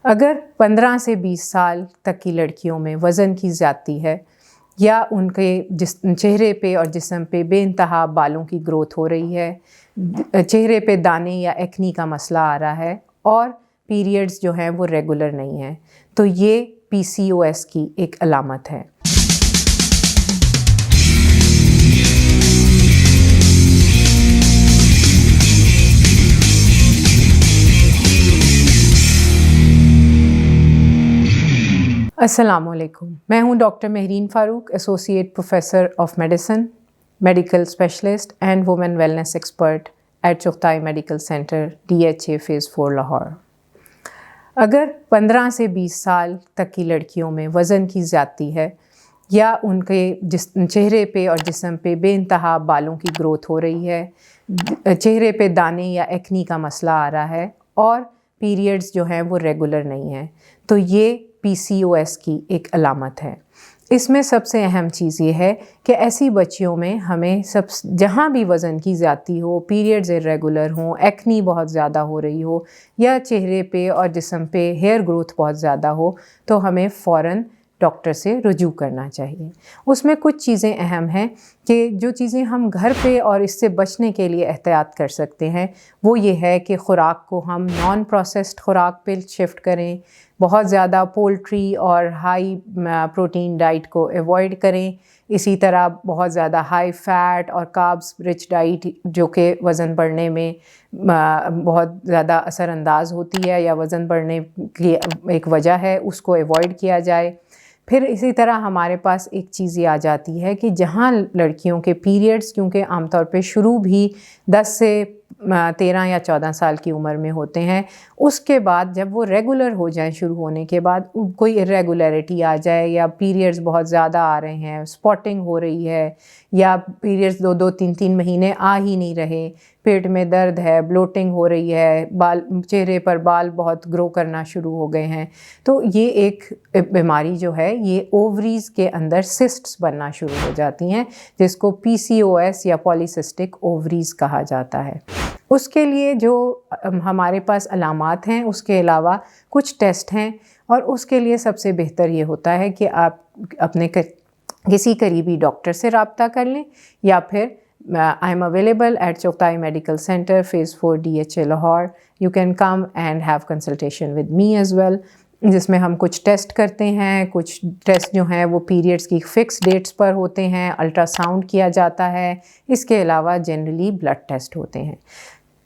اگر 15 سے 20 سال تک کی لڑکیوں میں وزن کی زیادتی ہے یا ان کے چہرے پہ اور جسم پہ بے انتہا بالوں کی گروتھ ہو رہی ہے، چہرے پہ دانے یا ایکنی کا مسئلہ آ رہا ہے اور پیریڈز جو ہیں وہ ریگولر نہیں ہیں، تو یہ PCOS کی ایک علامت ہے۔ السلام علیکم، میں ہوں doctor Mehreen Farooq, associate professor of medicine, medical specialist and women wellness expert at Chughtai medical centre DHA phase 4 Lahore. اگر 15 سے 20 سال تک کی لڑکیوں میں وزن کی زیادتی ہے یا ان کے چہرے پہ اور جسم پہ بے انتہا بالوں کی گروتھ ہو رہی ہے، چہرے پہ دانے یا ایکنی کا مسئلہ آ رہا ہے اور پیریڈز جو ہیں وہ ریگولر نہیں ہیں، تو یہ PCOS کی ایک علامت ہے۔ اس میں سب سے اہم چیز یہ ہے کہ ایسی بچیوں میں ہمیں جہاں بھی وزن کی زیادتی ہو، پیریڈز irregular ہوں، ایکنی بہت زیادہ ہو رہی ہو یا چہرے پہ اور جسم پہ ہیئر گروتھ بہت زیادہ ہو، تو ہمیں فوراً ڈاکٹر سے رجوع کرنا چاہیے۔ اس میں کچھ چیزیں اہم ہیں کہ جو چیزیں ہم گھر پہ اور اس سے بچنے کے لیے احتیاط کر سکتے ہیں، وہ یہ ہے کہ خوراک کو ہم نان پروسیسڈ خوراک پہ شفٹ کریں، بہت زیادہ پولٹری اور ہائی پروٹین ڈائٹ کو ایوائڈ کریں، اسی طرح بہت زیادہ ہائی فیٹ اور کاربس رچ ڈائٹ جو کہ وزن بڑھنے میں بہت زیادہ اثر انداز ہوتی ہے یا وزن بڑھنے کی ایک وجہ ہے، اس کو ایوائڈ کیا جائے۔ پھر اسی طرح ہمارے پاس ایک چیز یہ آ جاتی ہے کہ جہاں لڑکیوں کے پیریڈز کیونکہ عام طور پہ شروع بھی 10 سے 13 یا 14 سال کی عمر میں ہوتے ہیں، اس کے بعد جب وہ ریگولر ہو جائیں، شروع ہونے کے بعد کوئی irregularity آ جائے یا پیریڈز بہت زیادہ آ رہے ہیں، اسپاٹنگ ہو رہی ہے یا پیریڈز 2 3 مہینے آ ہی نہیں رہے، پیٹ میں درد ہے، بلوٹنگ ہو رہی ہے، چہرے پر بال بہت گرو کرنا شروع ہو گئے ہیں، تو یہ ایک بیماری جو ہے یہ اووریز کے اندر سسٹس بننا شروع ہو جاتی ہیں، جس کو PCOS یا پالیسسٹک اووریز کہا جاتا ہے۔ اس کے لیے جو ہمارے پاس علامات ہیں، اس کے علاوہ کچھ ٹیسٹ ہیں، اور اس کے لیے سب سے بہتر یہ ہوتا ہے کہ آپ اپنے کسی قریبی ڈاکٹر سے رابطہ کر لیں، یا پھر I am available at Chughtai medical centre phase 4 DHA Lahore. You can come and have consultation with me as well، جس میں ہم کچھ ٹیسٹ کرتے ہیں۔ کچھ ٹیسٹ جو ہیں وہ پیریڈز کی فکس ڈیٹس پر ہوتے ہیں، الٹرا ساؤنڈ کیا جاتا ہے، اس کے علاوہ جنرلی بلڈ ٹیسٹ ہوتے ہیں۔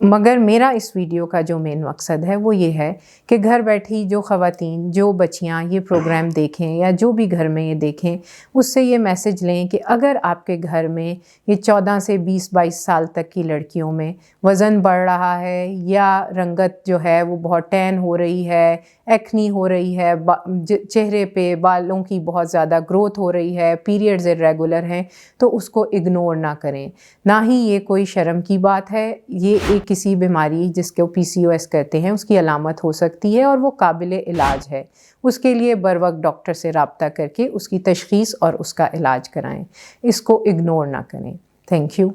مگر میرا اس ویڈیو کا جو مین مقصد ہے وہ یہ ہے کہ گھر بیٹھی جو خواتین، جو بچیاں یہ پروگرام دیکھیں یا جو بھی گھر میں یہ دیکھیں، اس سے یہ میسج لیں کہ اگر آپ کے گھر میں یہ 14 سے 22 سال تک کی لڑکیوں میں وزن بڑھ رہا ہے یا رنگت جو ہے وہ بہت ٹین ہو رہی ہے، ایکنی ہو رہی ہے، چہرے پہ بالوں کی بہت زیادہ گروتھ ہو رہی ہے، پیریڈز irregular ہیں، تو اس کو اگنور نہ کریں۔ نہ ہی یہ کوئی شرم کی بات ہے، یہ ایک کسی بیماری جس کو PCOS کہتے ہیں اس کی علامت ہو سکتی ہے اور وہ قابل علاج ہے۔ اس کے لیے بروقت ڈاکٹر سے رابطہ کر کے اس کی تشخیص اور اس کا علاج کرائیں، اس کو اگنور نہ کریں۔ Thank you.